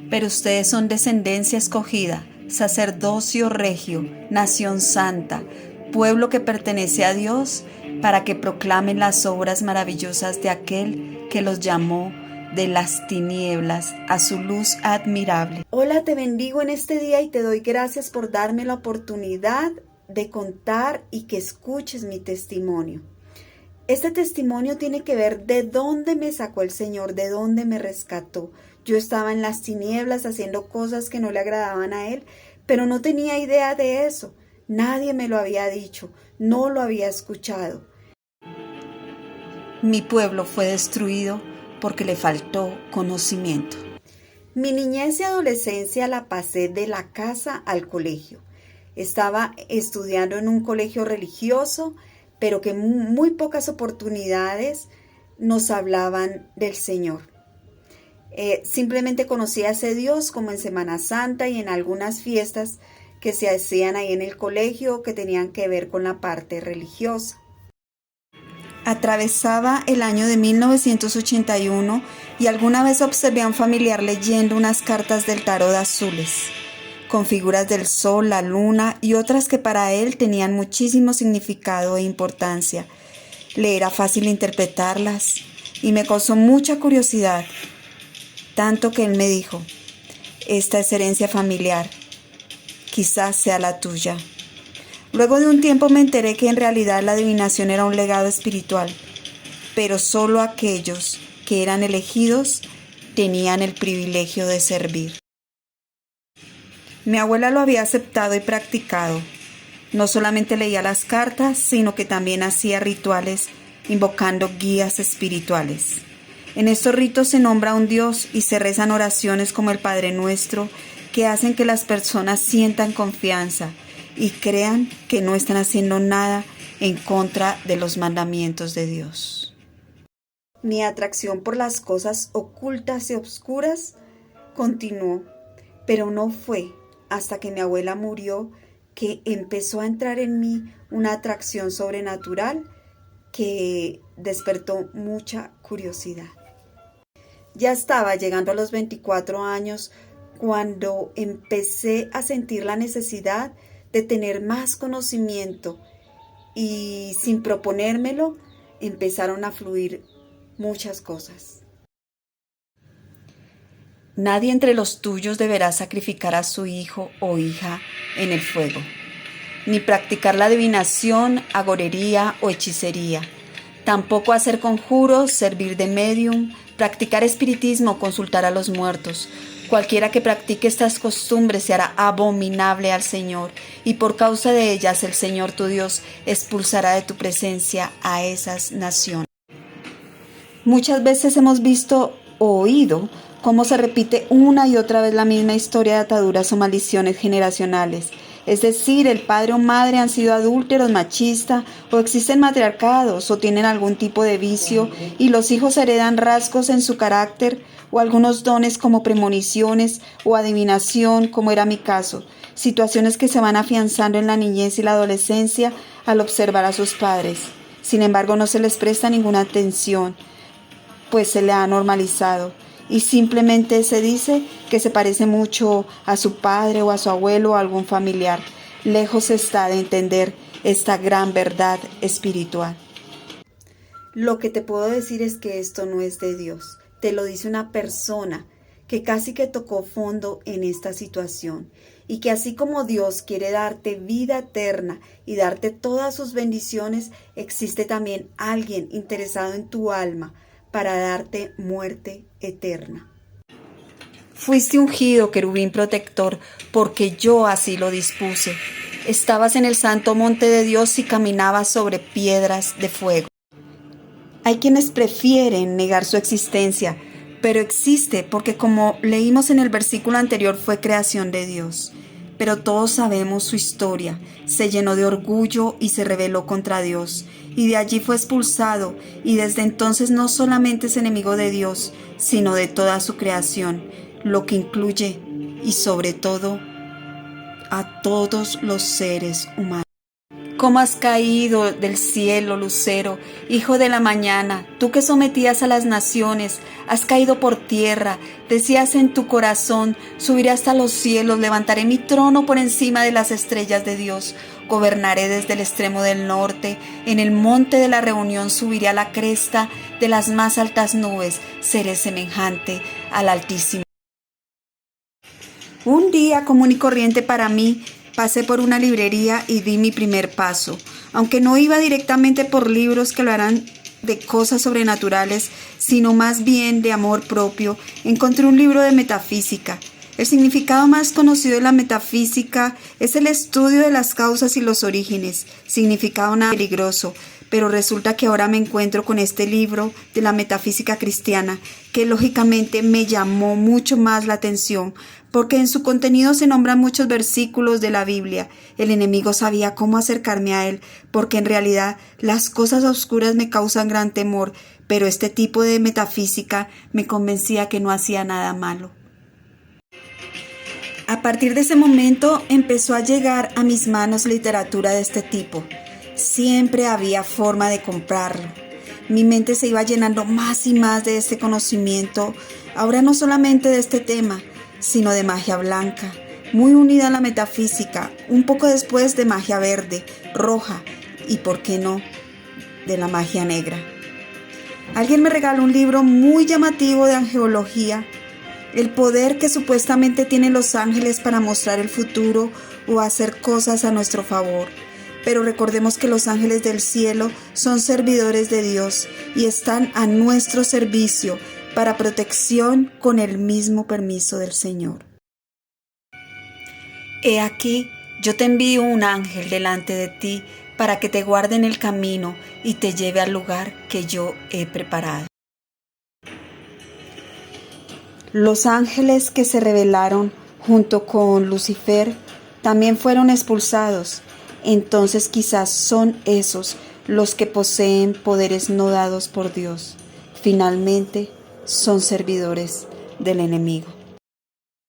Pero ustedes son descendencia escogida, sacerdocio regio, nación santa, pueblo que pertenece a Dios, para que proclamen las obras maravillosas de aquel que los llamó de las tinieblas a su luz admirable. Hola, te bendigo en este día y te doy gracias por darme la oportunidad de contar y que escuches mi testimonio. Este testimonio tiene que ver de dónde me sacó el Señor, de dónde me rescató. Yo estaba en las tinieblas haciendo cosas que no le agradaban a Él, pero no tenía idea de eso. Nadie me lo había dicho, no lo había escuchado. Mi pueblo fue destruido porque le faltó conocimiento. Mi niñez y adolescencia la pasé de la casa al colegio. Estaba estudiando en un colegio religioso, pero que muy pocas oportunidades nos hablaban del Señor. Simplemente conocía a ese Dios como en Semana Santa y en algunas fiestas que se hacían ahí en el colegio que tenían que ver con la parte religiosa. Atravesaba el año de 1981 y alguna vez observé a un familiar leyendo unas cartas del tarot azules, con figuras del sol, la luna y otras que para él tenían muchísimo significado e importancia. Le era fácil interpretarlas y me causó mucha curiosidad, tanto que él me dijo: esta es herencia familiar, quizás sea la tuya. Luego de un tiempo me enteré que en realidad la adivinación era un legado espiritual, pero solo aquellos que eran elegidos tenían el privilegio de servir. Mi abuela lo había aceptado y practicado. No solamente leía las cartas, sino que también hacía rituales invocando guías espirituales. En estos ritos se nombra a un Dios y se rezan oraciones como el Padre Nuestro que hacen que las personas sientan confianza y crean que no están haciendo nada en contra de los mandamientos de Dios. Mi atracción por las cosas ocultas y obscuras continuó, pero no fue hasta que mi abuela murió que empezó a entrar en mí una atracción sobrenatural que despertó mucha curiosidad. Ya estaba llegando a los 24 años cuando empecé a sentir la necesidad de tener más conocimiento y sin proponérmelo empezaron a fluir muchas cosas. Nadie entre los tuyos deberá sacrificar a su hijo o hija en el fuego, ni practicar la adivinación, agorería o hechicería. Tampoco hacer conjuros, servir de médium, practicar espiritismo o consultar a los muertos. Cualquiera que practique estas costumbres se hará abominable al Señor, y por causa de ellas el Señor tu Dios expulsará de tu presencia a esas naciones. Muchas veces hemos visto o oído cómo se repite una y otra vez la misma historia de ataduras o maldiciones generacionales. Es decir, el padre o madre han sido adúlteros, machistas, o existen matriarcados, o tienen algún tipo de vicio, y los hijos heredan rasgos en su carácter, o algunos dones como premoniciones o adivinación, como era mi caso. Situaciones que se van afianzando en la niñez y la adolescencia al observar a sus padres. Sin embargo, no se les presta ninguna atención, pues se le ha normalizado. Y simplemente se dice que se parece mucho a su padre o a su abuelo o a algún familiar. Lejos está de entender esta gran verdad espiritual. Lo que te puedo decir es que esto no es de Dios. Te lo dice una persona que casi que tocó fondo en esta situación y que así como Dios quiere darte vida eterna y darte todas sus bendiciones, existe también alguien interesado en tu alma para darte muerte eterna. Fuiste ungido, querubín protector, porque yo así lo dispuse. Estabas en el santo monte de Dios y caminabas sobre piedras de fuego. Hay quienes prefieren negar su existencia, pero existe porque, como leímos en el versículo anterior, fue creación de Dios. Pero todos sabemos su historia. Se llenó de orgullo y se rebeló contra Dios, y de allí fue expulsado, y desde entonces no solamente es enemigo de Dios, sino de toda su creación, lo que incluye, y sobre todo, a todos los seres humanos. ¿Cómo has caído del cielo, lucero, hijo de la mañana, tú que sometías a las naciones, has caído por tierra, decías en tu corazón, subiré hasta los cielos, levantaré mi trono por encima de las estrellas de Dios, gobernaré desde el extremo del norte, en el monte de la reunión subiré a la cresta de las más altas nubes, seré semejante al Altísimo. Un día común y corriente para mí, pasé por una librería y di mi primer paso. Aunque no iba directamente por libros que hablaran de cosas sobrenaturales, sino más bien de amor propio, encontré un libro de metafísica. El significado más conocido de la metafísica es el estudio de las causas y los orígenes, significado nada peligroso, pero resulta que ahora me encuentro con este libro de la metafísica cristiana, que lógicamente me llamó mucho más la atención, porque en su contenido se nombran muchos versículos de la Biblia. El enemigo sabía cómo acercarme a él, porque en realidad las cosas oscuras me causan gran temor, pero este tipo de metafísica me convencía que no hacía nada malo. A partir de ese momento empezó a llegar a mis manos literatura de este tipo. Siempre había forma de comprarlo. Mi mente se iba llenando más y más de este conocimiento, ahora no solamente de este tema, sino de magia blanca, muy unida a la metafísica, un poco después de magia verde, roja y, ¿por qué no?, de la magia negra. Alguien me regaló un libro muy llamativo de angelología, el poder que supuestamente tienen los ángeles para mostrar el futuro o hacer cosas a nuestro favor. Pero recordemos que los ángeles del cielo son servidores de Dios y están a nuestro servicio para protección con el mismo permiso del Señor. He aquí, yo te envío un ángel delante de ti para que te guarde en el camino y te lleve al lugar que yo he preparado. Los ángeles que se rebelaron junto con Lucifer también fueron expulsados. Entonces quizás son esos los que poseen poderes no dados por Dios. Finalmente son servidores del enemigo.